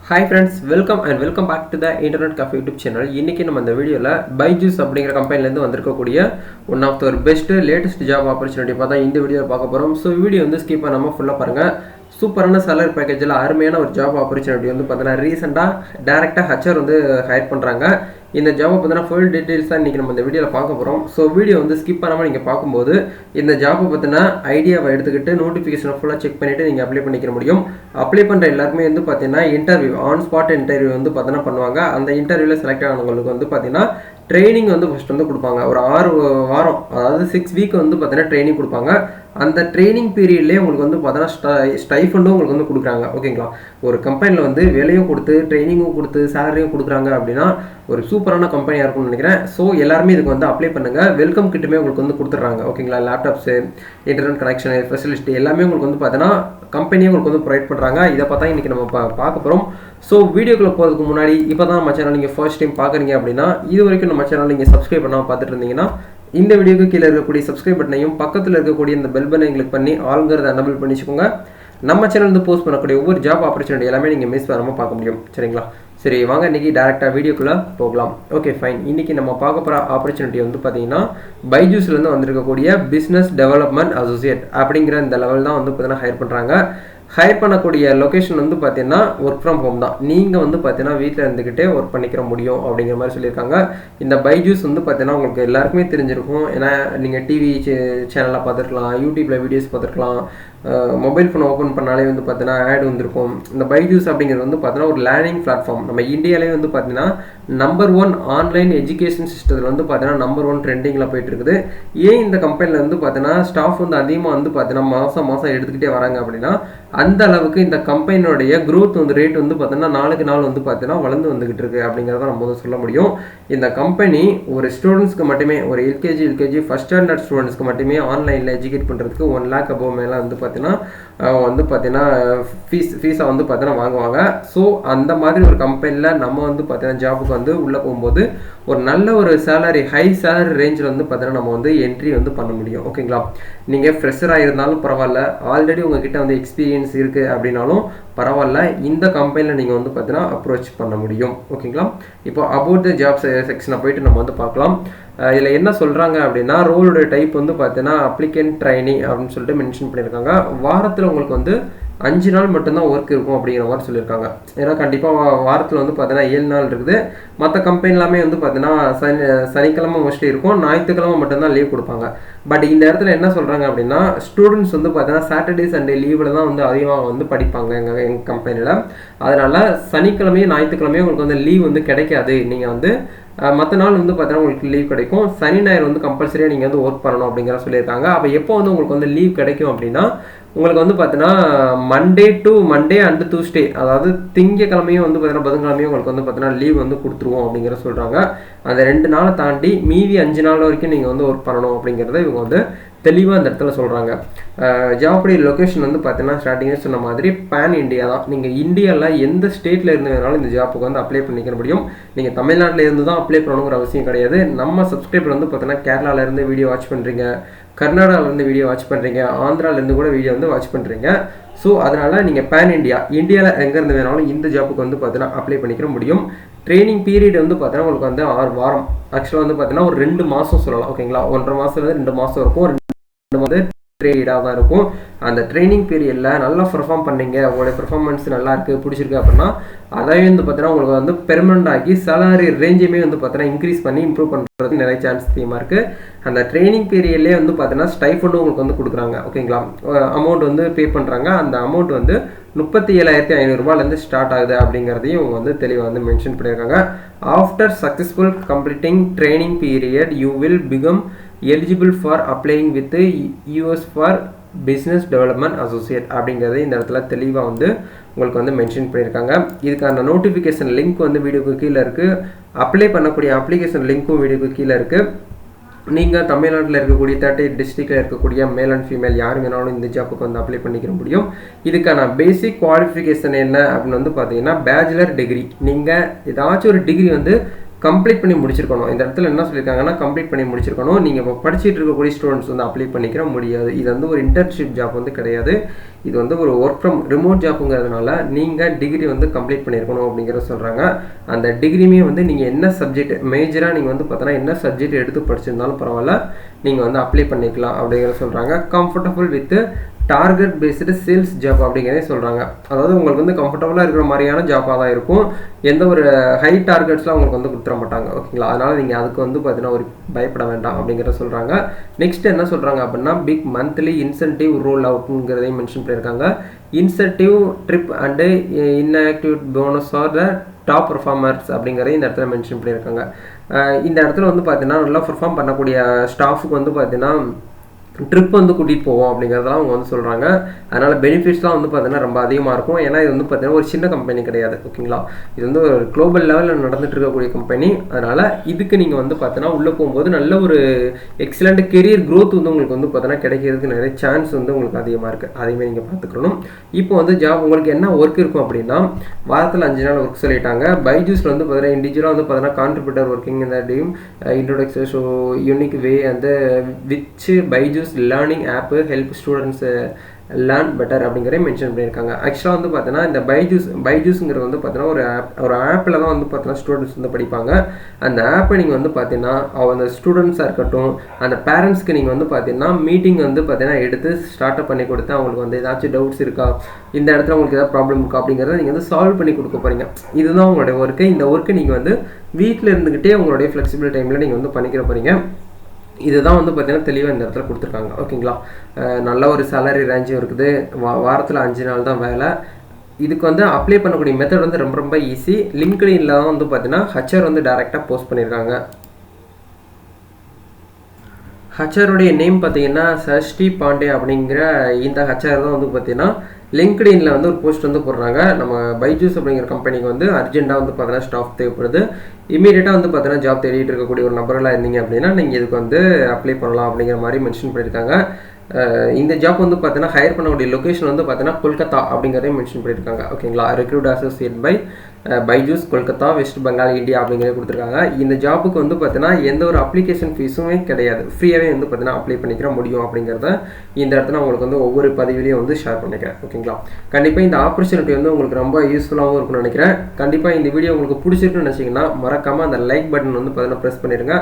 Hi friends, welcome back to the Internet Cafe YouTube channel. இன்னைக்கு நம்ம இந்த வீடியோல பைஜூஸ் அப்படிங்கிற கம்பெனில இருந்து வந்திருக்கக்கூடிய one of the best latest job opportunity பார்த்தா இந்த வீடியோல பார்க்க போறோம். சோ வீடியோ வந்து ஸ்கிப் பண்ணாம ஃபுல்லா பாருங்க. சூப்பரான salary பேக்கேஜ்ல அருமையான ஒரு ஜாப் ஆப்பர்ச்சுனிட்டி வந்து பார்த்தா ரீசன்ட்டா டைரக்டா HR வந்து ஹையர் பண்றாங்க. இந்த ஜாப் பத்தின ஃபுல் டீடைல்ஸ் தான் இன்னைக்கு நம்ம இந்த வீடியோல பார்க்க போறோம். சோ வீடியோ வந்து ஸ்கிப் பண்ணாம நீங்க பாக்கும்போது இந்த ஜாப் பத்தின ஐடியாவை எடுத்துக்கிட்டு நோட்டிஃபிகேஷனை ஃபுல்லா செக் பண்ணிட்டு நீங்க அப்ளை பண்ணிக்க முடியும். அப்ளை பண்ற எல்லாருமே வந்து பாத்தீங்கன்னா இன்டர்வியூ ஆன் ஸ்பாட் இன்டர்வியூ வந்து பாத்தீங்கன்னா பண்ணுவாங்க. அந்த இன்டர்வியூல செலக்ட் ஆனவங்களுக்கு வந்து பாத்தீங்கன்னா ட்ரைனிங் வந்து ஃபர்ஸ்ட் வந்து கொடுப்பாங்க. ஒரு 6 வாரம் அதாவது 6 வீக் வந்து பாத்தீங்கன்னா ட்ரைனிங் கொடுப்பாங்க. அந்த ட்ரைனிங் பீரியட்லயே உங்களுக்கு வந்து பார்த்தீங்கன்னா ஸ்டைஃபண்டும் உங்களுக்கு வந்து கொடுக்குறாங்க. ஓகேங்களா, ஒரு கம்பெனியில் வந்து வேலையும் கொடுத்து ட்ரைனிங்கும் கொடுத்து சேலரியும் கொடுக்குறாங்க அப்படின்னா ஒரு சூப்பரான கம்பெனியாக இருக்கும்னு நினைக்கிறேன். ஸோ எல்லாருமே இதுக்கு வந்து அப்ளை பண்ணுங்கள். வெல்கம் கிட்டுமே உங்களுக்கு வந்து கொடுத்துட்றாங்க. ஓகேங்களா, லேப்டாப்ஸு, இன்டர்நெட் கனெக்ஷன், ஃபெசிலிட்டி எல்லாமே உங்களுக்கு வந்து பார்த்தீங்கன்னா கம்பெனியே உங்களுக்கு வந்து ப்ரொவைட் பண்ணுறாங்க. இதை பார்த்தா இன்றைக்கி நம்ம பார்க்க போகிறோம். ஸோ வீடியோக்குள்ளே போகிறதுக்கு முன்னாடி இப்போ தான் நம்ம சேனல் நீங்கள் ஃபர்ஸ்ட் டைம் பார்க்குறீங்க அப்படின்னா இது வரைக்கும் நம்ம சேனல் நீங்கள் சப்ஸ்கிரைப் பண்ணாமல் பார்த்துட்டு இருந்தீங்கன்னா இந்த வீடியோக்கு கீழே இருக்கக்கூடிய சப்ஸ்கிரைப் பட்டனையும் பக்கத்தில் இருக்கக்கூடிய இந்த பெல் பட்டனை கிளிக் பண்ணி ஆல்ங்கிறத எனபிள் பண்ணிச்சுக்கோங்க. நம்ம சேனல் வந்து போஸ்ட் பண்ணக்கூடிய ஒவ்வொரு ஜாப் ஆப்பர்ச்சுனிட்டி எல்லாமே நீங்கள் மிஸ் பண்ணாமல் பார்க்க முடியும். சரிங்களா, சரி வாங்க இன்றைக்கி டேரெக்டாக வீடியோக்குள்ளே போகலாம். Okay fine. இன்றைக்கி நம்ம பார்க்க போகிற ஆப்பர்ச்சுனிட்டி வந்து பார்த்தீங்கன்னா பைஜூஸ்லேருந்து வந்திருக்கக்கூடிய பிஸ்னஸ் டெவலப்மெண்ட் அசோசியேட் அப்படிங்கிற இந்த லெவல் தான் வந்து பார்த்தீங்கன்னா ஹையர் பண்ணுறாங்க. ஹையர் பண்ணக்கூடிய லொக்கேஷன் வந்து பார்த்தீங்கன்னா ஒர்க் ஃப்ரம் ஹோம் தான். நீங்கள் வந்து பார்த்தீங்கன்னா வீட்டில் இருந்துக்கிட்டே ஒர்க் பண்ணிக்கிற முடியும் அப்படிங்கிற மாதிரி சொல்லியிருக்காங்க. இந்த பைஜூஸ் வந்து பார்த்தீங்கன்னா உங்களுக்கு எல்லாருக்குமே தெரிஞ்சிருக்கும். ஏன்னா நீங்கள் டிவி சேனலில் பார்த்துருக்கலாம், யூடியூப்பில் வீடியோஸ் பார்த்துருக்கலாம், மொபைல் ஃபோன் ஓப்பன் பண்ணாலே வந்து பார்த்தீங்கன்னா ஆட் வந்திருக்கும். இந்த பைஜூஸ் அப்படிங்கிறது வந்து பார்த்தீங்கன்னா ஒரு லேர்னிங் பிளாட்ஃபார்ம். நம்ம இந்தியாவிலே வந்து பார்த்தீங்கன்னா நம்பர் 1 ஆன்லைன் எஜுகேஷன் சிஸ்டத்தில் வந்து பார்த்தீங்கன்னா நம்பர் 1 ட்ரெண்டிங்கில் போயிட்டு இருக்குது. ஏன் இந்த கம்பெனியில் வந்து பார்த்தீங்கன்னா ஸ்டாஃப் வந்து அதிகமாக வந்து பார்த்தீங்கன்னா மாதம் எடுத்துக்கிட்டே வராங்க அப்படின்னா அந்த அளவுக்கு இந்த கம்பெனியோடைய க்ரோத் வந்து ரேட் வந்து பார்த்தீங்கன்னா நாளுக்கு நாள் வந்து பார்த்தீங்கன்னா வளர்ந்து வந்துகிட்டு இருக்கு அப்படிங்கிறத நம்ம வந்து சொல்ல முடியும். இந்த கம்பெனி ஒரு ஸ்டூடெண்ட்ஸ்க்கு மட்டுமே ஒரு எல்கேஜி ஃபர்ஸ்ட் ஸ்டாண்டர்ட் ஸ்டூடெண்ட்ஸ்க்கு மட்டுமே ஆன்லைனில் எஜுகேட் பண்ணுறதுக்கு 1 lakh above மேலே வந்து பார்த்தீங்கன்னா ஃபீஸை வந்து பார்த்தீங்கன்னா வாங்குவாங்க. ஸோ அந்த மாதிரி ஒரு கம்பெனியில் நம்ம வந்து பார்த்தீங்கன்னா ஜாபுக்கு வந்து உள்ளே போகும்போது ஒரு நல்ல ஒரு சேலரி ஹை சேலரி ரேஞ்சில் வந்து பார்த்தீங்கன்னா நம்ம வந்து என்ட்ரி வந்து பண்ண முடியும். ஓகேங்களா, நீங்கள் ஃப்ரெஷராக இருந்தாலும் பரவாயில்ல, ஆல்ரெடி உங்ககிட்ட வந்து எக்ஸ்பீரியன்ஸ் இருக்குது அப்படின்னாலும் பரவாயில்ல, இந்த கம்பெனியில் நீங்கள் வந்து பார்த்தீங்கன்னா அப்ரோச் பண்ண முடியும். ஓகேங்களா, இப்போ அபவுட் த ஜாப் செக்ஷனை போயிட்டு நம்ம வந்து பார்க்கலாம். இதில் என்ன சொல்கிறாங்க அப்படின்னா ரோலோட டைப் வந்து பார்த்தீங்கன்னா அப்ளிகன்ட் ட்ரைனி அப்படின்னு சொல்லிட்டு மென்ஷன் பண்ணியிருக்காங்க. வாரத்தில் உங்களுக்கு வந்து 5 நாள் மட்டும்தான் ஒர்க் இருக்கும் அப்படிங்கிற மாதிரி சொல்லியிருக்காங்க. ஏன்னா கண்டிப்பாக வாரத்தில் வந்து பார்த்தீங்கன்னா 7 நாள் இருக்குது. மற்ற கம்பெனி எல்லாமே வந்து பார்த்தீங்கன்னா சனிக்கிழமை மோஸ்ட்லி இருக்கும், ஞாயிற்றுக்கிழமை மட்டும்தான் லீவ் கொடுப்பாங்க. பட் இந்த இடத்துல என்ன சொல்கிறாங்க அப்படின்னா ஸ்டூடெண்ட்ஸ் வந்து பார்த்தீங்கன்னா சாட்டர்டே சண்டே லீவில் தான் வந்து அதிகமாக வந்து படிப்பாங்க எங்கள் கம்பெனியில். அதனால் சனிக்கிழமையும் ஞாயிற்றுக்கிழமையும் உங்களுக்கு வந்து லீவ் வந்து கிடைக்காது. நீங்கள் வந்து மற்ற நாள் வந்து பார்த்தீங்கன்னா உங்களுக்கு லீவ் கிடைக்கும். சனி ஞாயிறு வந்து கம்பல்சரியாக நீங்கள் வந்து ஒர்க் பண்ணணும் அப்படிங்கிற சொல்லியிருக்காங்க. அப்போ எப்போ வந்து உங்களுக்கு வந்து லீவ் கிடைக்கும் அப்படின்னா உங்களுக்கு வந்து பார்த்தீங்கன்னா மண்டே அண்ட் டியூஸ்டே, அதாவது திங்கக்கிழமையும் வந்து பார்த்தீங்கன்னா புதன்கிழமையும் உங்களுக்கு வந்து பார்த்தீங்கன்னா லீவ் வந்து கொடுத்துருவோம் அப்படிங்கிற சொல்கிறாங்க. அந்த 2 நாளை தாண்டி மீதி 5 நாள் வரைக்கும் நீங்கள் வந்து ஒர்க் பண்ணணும் அப்படிங்கிறத இவங்க வந்து தெளிவாக அந்த இடத்துல சொல்கிறாங்க. ஜாபுடைய லொக்கேஷன் வந்து பார்த்தீங்கன்னா ஸ்டார்டிங்கே சொன்ன மாதிரி பேன் இண்டியா தான். நீங்கள் இந்தியாவில் எந்த ஸ்டேட்டில் இருந்து வேணாலும் இந்த ஜாப்புக்கு வந்து அப்ளை பண்ணிக்க முடியும். நீங்கள் தமிழ்நாட்டில் இருந்து தான் அப்ளை பண்ணணுங்கிற அவசியம் கிடையாது. நம்ம சப்ஸ்கிரைபர் வந்து பார்த்தீங்கன்னா கேரளாவிலேருந்து வீடியோ வாட்ச் பண்ணுறீங்க, கர்நாடகாவிலேருந்து வீடியோ வாட்ச் பண்ணுறீங்க, ஆந்திராவிலேருந்து கூட வீடியோ வந்து வாட்ச் பண்ணுறீங்க. ஸோ அதனால் நீங்கள் பேன் இந்தியாவில் எங்கேருந்து வேணாலும் இந்த ஜாப்புக்கு வந்து பார்த்தீங்கன்னா அப்ளை பண்ணிக்கிற முடியும். ட்ரைனிங் பீரியட் வந்து பார்த்தீங்கன்னா உங்களுக்கு வந்து 6 வாரம், ஆக்சுவலாக வந்து பார்த்தீங்கன்னா ஒரு 2 மாதம் சொல்லலாம். ஓகேங்களா, 1.5 மாதத்துலேருந்து 2 மாதம் இருக்கும். வந்து ட்ரேடாக தான் இருக்கும். அந்த ட்ரைனிங் பீரியடில் நல்லா பெர்ஃபார்ம் பண்ணீங்க, உங்களுடைய பெர்ஃபார்மன்ஸ் நல்லா இருக்குது, பிடிச்சிருக்கு அப்படின்னா அதையும் வந்து பார்த்தீங்கன்னா உங்களுக்கு வந்து பெர்மனண்ட் ஆகி சேலரி ரேஞ்சுமே வந்து பார்த்தீங்கன்னா இன்க்ரீஸ் பண்ணி இம்ப்ரூவ் பண்ணுறதுக்கு நிறைய சான்ஸ் அதிகமாக இருக்குது. அந்த ட்ரைனிங் பீரியட்லேயே வந்து பார்த்தீங்கன்னா ஸ்டைஃபண்டும் உங்களுக்கு வந்து கொடுக்குறாங்க. ஓகேங்களா, அமௌண்ட் வந்து பே பண்ணுறாங்க. அந்த அமௌண்ட் வந்து 37,500 ஸ்டார்ட் ஆகுது அப்படிங்கிறதையும் இவங்க வந்து தெளிவாக வந்து மென்ஷன் பண்ணியிருக்காங்க. After successful completing training period you will become eligible for அப்ளைங் with US for business development associate அப்படிங்கிறது இந்த இடத்துல தெளிவாக வந்து உங்களுக்கு வந்து மென்ஷன் பண்ணியிருக்காங்க. இதுக்கான நோட்டிஃபிகேஷன் லிங்க் வந்து வீடியோக்கு கீழே இருக்குது. அப்ளை பண்ணக்கூடிய அப்ளிகேஷன் லிங்க்கும் வீடியோக்கு கீழே இருக்குது. நீங்கள் தமிழ்நாட்டில் இருக்கக்கூடிய 38 டிஸ்ட்ரிக்டில் இருக்கக்கூடிய மேல் அண்ட் ஃபீமேல் யார் வேணாலும் இந்த ஜாப்புக்கு வந்து அப்ளை பண்ணிக்க முடியும். இதுக்கான பேசிக் குவாலிஃபிகேஷன் என்ன அப்படின்னு வந்து பார்த்தீங்கன்னா பேச்சுலர் டிகிரி. நீங்கள் ஏதாச்சும் ஒரு டிகிரி வந்து கம்ப்ளீட் பண்ணி முடிச்சிருக்கணும். இந்த இடத்துல என்ன சொல்லியிருக்காங்கன்னா கம்ப்ளீட் பண்ணி முடிச்சிருக்கணும். நீங்கள் இப்போ படிச்சுட்டு இருக்கக்கூடிய ஸ்டூடெண்ட்ஸ் வந்து அப்ளை பண்ணிக்கிற முடியாது. இது வந்து ஒரு இன்டர்ன்ஷிப் ஜாப் வந்து கிடையாது. இது வந்து ஒரு ஒர்க் ஃப்ரம் ரிமோட் ஜாப்புங்கிறதுனால நீங்கள் டிகிரி வந்து கம்ப்ளீட் பண்ணியிருக்கணும் அப்படிங்கிறத சொல்கிறாங்க. அந்த டிகிரியுமே வந்து நீங்கள் என்ன சப்ஜெக்ட் மேஜராக நீங்கள் வந்து பார்த்தோன்னா என்ன சப்ஜெக்ட் எடுத்து படிச்சிருந்தாலும் பரவாயில்ல, நீங்கள் வந்து அப்ளை பண்ணிக்கலாம் அப்படிங்கிறத சொல்கிறாங்க. Comfortable with target based sales job அப்படிங்கிறதே சொல்கிறாங்க. அதாவது உங்களுக்கு வந்து கம்ஃபர்டபுளாக இருக்கிற மாதிரியான ஜாப்பாக தான் இருக்கும். எந்த ஒரு ஹை டார்கெட்ஸ்லாம் உங்களுக்கு வந்து கொடுத்துட மாட்டாங்க. ஓகேங்களா? அதனால் நீங்கள் அதுக்கு வந்து பார்த்தீங்கன்னா ஒரு பயப்பட வேண்டாம் அப்படிங்கிறத சொல்கிறாங்க. நெக்ஸ்ட் என்ன சொல்கிறாங்க அப்படின்னா பிக் மந்த்லி இன்சென்டிவ் ரோல் அவுட்டுங்கிறதையும் மென்ஷன் பண்ணியிருக்காங்க. Incentive trip and inactive bonus are the top performers அப்படிங்கிறதையும் இந்த இடத்துல மென்ஷன் பண்ணியிருக்காங்க. இந்த இடத்துல வந்து பார்த்தீங்கன்னா நல்லா பர்ஃபார்ம் பண்ணக்கூடிய ஸ்டாஃபுக்கு வந்து பார்த்தீங்கன்னா ட்ரிப் வந்து கூட்டிகிட்டு போவோம் அப்படிங்கிறதெல்லாம் அவங்க வந்து சொல்கிறாங்க. அதனால் பெனிஃபிட்ஸ்லாம் வந்து பார்த்தீங்கன்னா ரொம்ப அதிகமாக இருக்கும். ஏன்னா இது வந்து பார்த்தீங்கன்னா ஒரு சின்ன கம்பெனி கிடையாது. ஓகேங்களா? இது வந்து ஒரு குளோபல் லெவலில் நடந்துட்டு இருக்கக்கூடிய கம்பெனி. அதனால் இதுக்கு நீங்கள் வந்து பார்த்தீங்கன்னா உள்ளே போகும்போது நல்ல ஒரு எக்ஸலண்ட் கெரியர் க்ரோத் வந்து உங்களுக்கு வந்து பார்த்தீங்கன்னா கிடைக்கிறதுக்கு நிறைய சான்ஸ் வந்து உங்களுக்கு அதிகமாக இருக்குது. அதையுமே நீங்கள் பார்த்துக்கணும். இப்போ வந்து ஜாப் உங்களுக்கு என்ன ஒர்க் இருக்கும் அப்படின்னா வாரத்தில் 5 நாள் ஒர்க் சொல்லிட்டாங்க. பைஜூஸில் வந்து பார்த்தீங்கன்னா இண்டிவிஜுவலாக வந்து பார்த்தீங்கன்னா கான்ட்ரிபியூட்டர் ஒர்க்கிங் இந்த team introduction so unique way அந்த which Byju's learning app help students learn better அப்படிங்கிறத மென்ஷன் பண்ணியிருக்காங்க. ஆக்சுவலாக வந்து பார்த்தீங்கன்னா இந்த பைஜூஸ்ங்கிறது வந்து பார்த்தீங்கன்னா ஒரு ஆப்பில் தான் வந்து பார்த்தீங்கன்னா ஸ்டூடெண்ட்ஸ் வந்து படிப்பாங்க. அந்த ஆப்பை நீங்கள் வந்து பார்த்தீங்கன்னா அந்த ஸ்டூடெண்ட்ஸாக இருக்கட்டும் அந்த பேரண்ட்ஸ்க்கு நீங்கள் வந்து பார்த்தீங்கன்னா மீட்டிங் வந்து பார்த்தீங்கன்னா எடுத்து ஸ்டார்ட் பண்ணி கொடுத்து அவங்களுக்கு வந்து ஏதாச்சும் டவுட்ஸ் இருக்கா, இந்த இடத்துல உங்களுக்கு ஏதாவது ப்ராப்ளம் இருக்கா அப்படிங்கிறத நீங்கள் வந்து சால்வ் பண்ணி கொடுக்க போகிறீங்க. இதுதான் உங்களுடைய ஒர்க்கு. இந்த ஒர்க்கு நீங்கள் வந்து வீட்டில் இருந்துக்கிட்டே உங்களுடைய ஃப்ளெக்சிபிள் டைமில் நீங்கள் வந்து பண்ணிக்கிற போகிறீங்க. இதுதான் வந்து பார்த்தீங்கன்னா தெளிவாக இந்த இடத்துல கொடுத்துருக்காங்க. ஓகேங்களா? நல்ல ஒரு சேலரி ரேஞ்சும் இருக்குது. வாரத்தில் 5 நாள் தான் வேலை. இதுக்கு வந்து அப்ளை பண்ணக்கூடிய மெத்தட் வந்து ரொம்ப ரொம்ப ஈஸி. லிங்க்டின்ல தான் வந்து பார்த்தீங்கன்னா ஹச்ஆர் வந்து டைரெக்டாக போஸ்ட் பண்ணியிருக்காங்க. ஹச்ஆருடைய நேம் பார்த்தீங்கன்னா சஷ்டி பாண்டே அப்படிங்கிற இந்த ஹச்ஆர் தான் வந்து பார்த்தீங்கன்னா லிங்க்டின்ல வந்து ஒரு போஸ்ட் வந்து போடுறாங்க. நம்ம பைஜூஸ் அப்படிங்கிற கம்பெனிக்கு வந்து அர்ஜென்ட்டாக வந்து பார்த்தீங்கன்னா ஸ்டாஃப் தேவைப்படுது. இமீடியட்டாக வந்து பார்த்தீங்கன்னா ஜாப் தேடிட்டு இருக்கக்கூடிய ஒரு நபர்களாக இருந்தீங்க அப்படின்னா நீங்கள் இதுக்கு வந்து அப்ளை பண்ணலாம் அப்படிங்கிற மாதிரி மென்ஷன் பண்ணியிருக்காங்க. இந்த ஜாப் வந்து பார்த்தீங்கன்னா ஹையர் பண்ணக்கூடிய லொக்கேஷன் வந்து பார்த்தீங்கன்னா கொல்கத்தா அப்படிங்கிறதையும் மென்ஷன் பண்ணியிருக்காங்க. ஓகேங்களா? Recruit associate by Byju's Kolkata West Bengal India அப்படிங்கிறத கொடுத்துருக்காங்க. இந்த ஜாப்புக்கு வந்து பார்த்தீங்கன்னா எந்த ஒரு அப்ளிகேஷன் ஃபீஸுமே கிடையாது. ஃப்ரீயாகவே வந்து பார்த்தீங்கன்னா அப்ளை பண்ணிக்கிற முடியும் அப்படிங்கிறத இந்த இடத்துல உங்களுக்கு வந்து ஒவ்வொரு பதிவிலையும் வந்து ஷேர் பண்ணிக்கிறேன். ஓகேங்களா? கண்டிப்பாக இந்த ஆப்பர்ச்சுனிட்டி வந்து உங்களுக்கு ரொம்ப யூஸ்ஃபுல்லாகவும் இருக்கும்னு நினைக்கிறேன். கண்டிப்பாக இந்த வீடியோ உங்களுக்கு பிடிச்சிருக்குன்னு நினச்சிங்கன்னா மறக்காமல் அந்த லைக் பட்டன் வந்து பார்த்தீங்கன்னா ப்ரெஸ் பண்ணிடுங்க.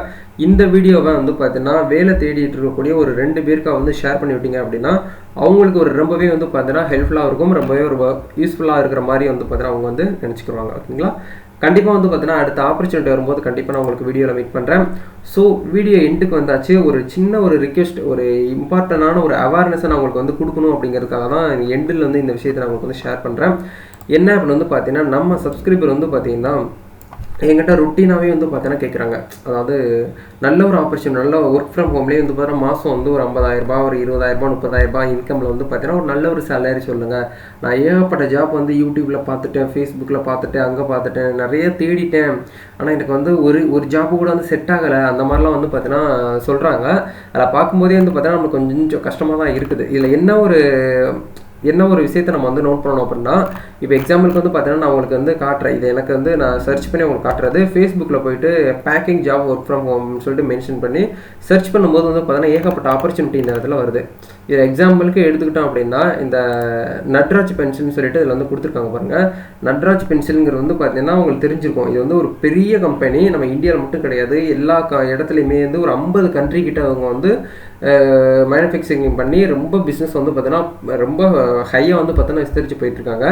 இந்த வீடியோவை வந்து பார்த்தீங்கன்னா வேலை தேடிட்டு இருக்கக்கூடிய ஒரு 2 பேருக்கு வந்து ஷேர் பண்ணி விட்டீங்க அப்படின்னா அவங்களுக்கு ஒரு ரொம்பவே வந்து பார்த்தீங்கன்னா ஹெல்ப்ஃபுல்லாக இருக்கும். ரொம்பவே ஒரு யூஸ்ஃபுல்லாக இருக்கிற மாதிரி வந்து பார்த்தீங்கன்னா அவங்க வந்து நினச்சிக்குவாங்க. ஓகேங்களா? கண்டிப்பாக வந்து பார்த்தீங்கன்னா அடுத்த ஆப்பர்ச்சுனிட்டி வரும்போது கண்டிப்பாக நான் உங்களுக்கு வீடியோவில் மீட் பண்ணுறேன். ஸோ வீடியோ எண்டுக்கு வந்தாச்சு. ஒரு சின்ன ஒரு ரிக்வெஸ்ட், ஒரு இம்பார்ட்டண்டான ஒரு அவேர்னஸை நான் உங்களுக்கு வந்து கொடுக்கணும் அப்படிங்கிறதுக்காக தான் எண்டில் வந்து இந்த விஷயத்தை நான் உங்களுக்கு வந்து ஷேர் பண்ணுறேன். என்ன அப்படின்னு வந்து பார்த்தீங்கன்னா நம்ம சப்ஸ்கிரைபர் வந்து பார்த்தீங்கன்னா என்கிட்ட ருட்டீனாகவே வந்து பார்த்தீங்கன்னா கேட்குறாங்க. அதாவது நல்ல ஒரு ஆப்பர்ச்சுனிட்டி, நல்ல ஒர்க் ஃப்ரம் ஹோம்லேயே வந்து பார்த்தீங்கன்னா மாதம் வந்து ஒரு 50,000 ஒரு 20,000 30,000 இன்கமில் வந்து பார்த்தீங்கன்னா ஒரு நல்ல ஒரு சேலரி சொல்லுங்கள். நான் ஏகப்பட்ட ஜாப் வந்து யூடியூப்பில் பார்த்துட்டேன், ஃபேஸ்புக்கில் பார்த்துட்டேன், அங்கே பார்த்துட்டேன், நிறைய தேடிட்டேன். ஆனால் எனக்கு வந்து ஒரு ஜாப்பு கூட வந்து செட் ஆகலை. அந்த மாதிரிலாம் வந்து பார்த்தீங்கன்னா சொல்கிறாங்க. அதில் பார்க்கும்போதே வந்து பார்த்தீங்கன்னா நமக்கு கொஞ்சம் கஷ்டமாக தான் இருக்குது. இதில் என்ன ஒரு விஷயத்தை நம்ம வந்து நோட் பண்ணணும் அப்படின்னா இப்போ எக்ஸாம்பிளுக்கு வந்து பார்த்தீங்கன்னா நான் உங்களுக்கு வந்து காட்டுறேன். இது எனக்கு வந்து நான் சர்ச் பண்ணி உங்களுக்கு காட்டுறது ஃபேஸ்புக்கில் போயிட்டு பேக்கிங் ஜாப் ஒர்க் ஃப்ரம் ஹோம்னு சொல்லிட்டு மென்ஷன் பண்ணி சர்ச் பண்ணும்போது வந்து பார்த்தீங்கன்னா ஏகப்பட்ட ஆப்பர்ச்சுனிட்டி இந்த இடத்துல வருது. இது எக்ஸாம்பிளுக்கு எடுத்துக்கிட்டோம் அப்படின்னா இந்த நட்ராஜ் பென்சில்னு சொல்லிட்டு இதில் வந்து கொடுத்துருக்காங்க பாருங்கள். நட்ராஜ் பென்சிலுங்கிறது வந்து பார்த்தீங்கன்னா உங்களுக்கு தெரிஞ்சிருக்கும். இது வந்து ஒரு பெரிய கம்பெனி. நம்ம இந்தியாவில் மட்டும் கிடையாது, எல்லா இடத்துலையுமே வந்து ஒரு 50 கண்ட்ரி கிட்ட அவங்க வந்து மேனுஃபேக்சரிங் பண்ணி ரொம்ப பிஸ்னஸ் வந்து பார்த்தீங்கன்னா ரொம்ப ஹையாக வந்து பார்த்தீங்கன்னா விஸ்தரித்து போயிட்டுருக்காங்க.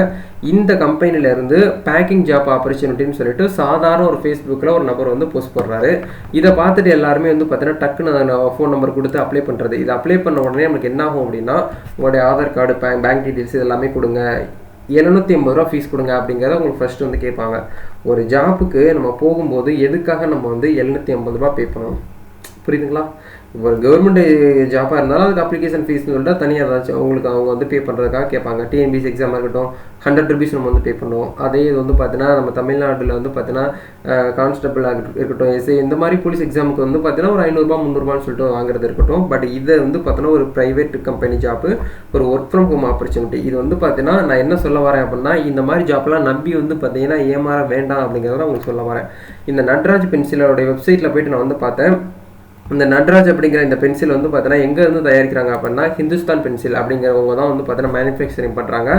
இந்த கம்பெனிலேருந்து பேக்கிங் ஜாப் ஆப்பர்ச்சுனிட்டின்னு சொல்லிட்டு சாதாரண ஒரு ஃபேஸ்புக்கில் ஒரு நபர் வந்து போஸ்ட் போடுறாரு. இதை பார்த்துட்டு எல்லாருமே வந்து பார்த்தீங்கன்னா டக்குன்னு ஃபோன் நம்பர் கொடுத்து அப்ளை பண்ணுறது. இது அப்ளை பண்ண உடனே நமக்கு என்ன ஆகும் அப்படின்னா உங்களுடைய ஆதார் கார்டு, பேங்க் டீட்டெயில்ஸ் இது எல்லாமே கொடுங்க, 750 ரூபா ஃபீஸ் கொடுங்க அப்படிங்கிறத உங்களுக்கு ஃபஸ்ட்டு வந்து கேட்பாங்க. ஒரு ஜாப்புக்கு நம்ம போகும்போது எதுக்காக நம்ம வந்து 750 ரூபா பே பண்ணணும்? புரியுதுங்களா? இப்போ கவர்மெண்ட் ஜாப்பாக இருந்தாலும் அதுக்கு அப்ளிகேஷன் ஃபீஸ்னு சொல்லிட்டு தனியாக ஏதாச்சும் உங்களுக்கு அவங்க வந்து பே பண்ணுறதுக்காக கேட்பாங்க. டிஎன்பிஎஸ்சி எக்ஸாமாக இருக்கட்டும் 100 rupees நம்ம வந்து பே பண்ணுவோம். அதே இது வந்து பார்த்தீங்கன்னா நம்ம தமிழ்நாட்டில் வந்து பார்த்தீங்கன்னா கான்ஸ்டபிளாக இருக்கட்டும், எஸ்ஐ இந்த மாதிரி போலீஸ் எக்ஸாமுக்கு வந்து பார்த்தீங்கன்னா ஒரு 500 300 சொல்லிட்டு வாங்குறது இருக்கட்டும். பட் இதை வந்து பார்த்தீங்கன்னா ஒரு ப்ரைவேட் கம்பெனி ஜாப்பு, ஒரு ஒர்க் ஃப்ரம் ஹோம் ஆப்பர்ச்சுனிட்டி. இது வந்து பார்த்தீங்கன்னா நான் என்ன சொல்ல வரேன் அப்படின்னா, இந்த மாதிரி ஜாப்லாம் நம்பி வந்து பார்த்தீங்கன்னா ஏமாற வேண்டாம் அப்படிங்கிறத உங்களுக்கு சொல்ல வரேன். இந்த நட்ராஜ் பென்சிலோடைய வெப்சைட்டில் போயிட்டு நான் வந்து பார்த்தேன். இந்த நட்ராஜ் அப்படிங்கிற இந்த பென்சில் வந்து பார்த்தீங்கன்னா எங்கே இருந்து தயாரிக்கிறாங்க அப்படின்னா ஹிந்துஸ்தான் பென்சில் அப்படிங்கிறவங்க தான் வந்து பார்த்தீங்கன்னா மேனுஃபேக்சரிங் பண்ணுறாங்க.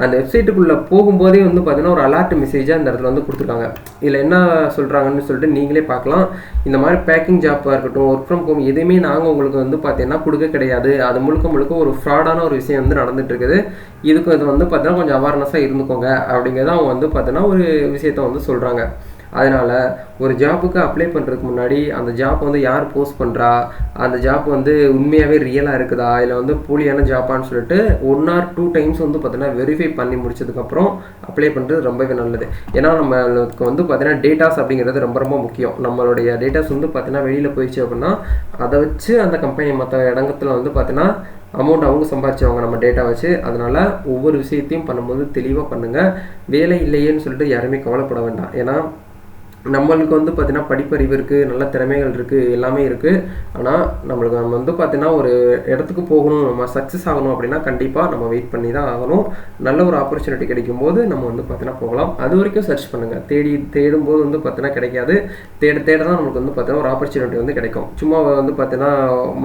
அந்த வெப்சைட்டுக்குள்ளே போகும்போதே வந்து பார்த்தீங்கன்னா ஒரு அலர்ட் மெசேஜாக இந்த இடத்துல வந்து கொடுத்துருக்காங்க. இதில் என்ன சொல்கிறாங்கன்னு சொல்லிட்டு நீங்களே பார்க்கலாம். இந்த மாதிரி பேக்கிங் ஜாப்பாக இருக்கட்டும், ஒர்க் ஃப்ரம் ஹோம் எதுவுமே நாங்கள் உங்களுக்கு வந்து பார்த்தீங்கன்னா கொடுக்க கிடையாது. அது முழுக்க ஒரு ஃப்ராடான ஒரு விஷயம் வந்து நடந்துட்டு இருக்குது. இதுக்கு இது வந்து பார்த்தீங்கன்னா கொஞ்சம் அவேர்னஸாக இருந்துக்கோங்க அப்படிங்கிறத அவங்க வந்து பார்த்தீங்கன்னா ஒரு விஷயத்த வந்து சொல்கிறாங்க. அதனால் ஒரு ஜாப்புக்கு அப்ளை பண்ணுறதுக்கு முன்னாடி அந்த ஜாப் வந்து யார் போஸ்ட் பண்ணுறா, அந்த ஜாப் வந்து உண்மையாகவே ரியலாக இருக்குதா இல்லை வந்து போலியான ஜாப்பான்னு சொல்லிட்டு 1 or 2 times வந்து பார்த்தீங்கன்னா வெரிஃபை பண்ணி முடிச்சதுக்கப்புறம் அப்ளை பண்ணுறது ரொம்பவே நல்லது. ஏன்னா நம்மளுக்கு வந்து பார்த்தீங்கன்னா டேட்டாஸ் அப்படிங்கிறது ரொம்ப முக்கியம். நம்மளுடைய டேட்டாஸ் வந்து பார்த்தீங்கன்னா வெளியில் போயிடுச்சு அப்படின்னா அதை வச்சு அந்த கம்பெனி மற்ற இடத்துல வந்து பார்த்தீங்கன்னா அமௌண்ட் அவங்க சம்பாதிச்சவங்க நம்ம டேட்டா வச்சு. அதனால் ஒவ்வொரு விஷயத்தையும் பண்ணும்போது தெளிவாக பண்ணுங்கள். வேலை இல்லையேன்னு சொல்லிட்டு யாருமே கவலைப்பட வேண்டாம். ஏன்னா நம்மளுக்கு வந்து பார்த்தீங்கன்னா படிப்பறிவு இருக்குது, நல்ல திறமைகள் இருக்குது, எல்லாமே இருக்குது. ஆனால் நம்ம வந்து பார்த்தீங்கன்னா ஒரு இடத்துக்கு போகணும், நம்ம சக்ஸஸ் ஆகணும் அப்படின்னா கண்டிப்பாக நம்ம வெயிட் பண்ணி தான் ஆகணும். நல்ல ஒரு ஆப்பர்ச்சுனிட்டி கிடைக்கும்போது நம்ம வந்து பார்த்தீங்கன்னா போகலாம். அது வரைக்கும் சர்ச் பண்ணுங்கள். தேடும்போது வந்து பார்த்தீங்கன்னா கிடைக்காது. தேட தான் நம்மளுக்கு வந்து பார்த்தீங்கன்னா ஒரு ஆப்பர்ச்சுனிட்டி வந்து கிடைக்கும். சும்மா வந்து பார்த்தீங்கன்னா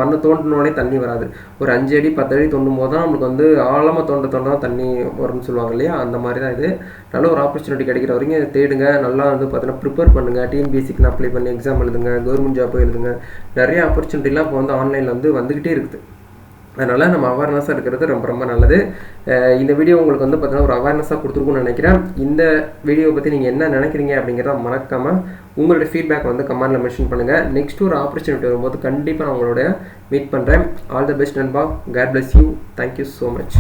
மண்ணை தோண்டினோடனே தண்ணி வராது. ஒரு 5 அடி 10 அடி தோண்டும் போது தான் நம்மளுக்கு வந்து ஆழமாக தோண்ட தான் தண்ணி வரும்னு சொல்லுவாங்க இல்லையா, அந்த மாதிரி தான் இது. நல்ல ஒரு ஆப்பர்ச்சுனிட்டி கிடைக்கிற வரைக்கும் தேடுங்க. நல்லா வந்து பார்த்தீங்கன்னா ப்ரிப்பேர் பண்ணுங்கள். டிஎன்பிஎஸ்சிக்கு அப்ளை பண்ணி எக்ஸாம் எழுதுங்க, கவர்மெண்ட் ஜாப் எழுதுங்க. நிறைய ஆப்பர்ச்சுனிட்டிலாம் இப்போ வந்து ஆன்லைனில் வந்து வந்துக்கிட்டே இருக்குது. அதனால் நம்ம அவேர்னஸாக இருக்கிறது ரொம்ப நல்லது. இந்த வீடியோ உங்களுக்கு வந்து பார்த்தீங்கன்னா ஒரு அவேர்னஸாக கொடுத்துருக்குன்னு நினைக்கிறேன். இந்த வீடியோவை பற்றி நீங்கள் என்ன நினைக்கிறீங்க அப்படிங்கிறத மறக்காமல் உங்களோட ஃபீட்பேக் வந்து கமெண்டில் மென்ஷன் பண்ணுங்கள். நெக்ஸ்ட் ஒரு ஆப்பர்ச்சுனிட்டி வரும்போது கண்டிப்பாக நான் உங்களோட மீட் பண்ணுறேன். ஆல் த பெஸ்ட் நண்பா. God bless you. Thank you so much.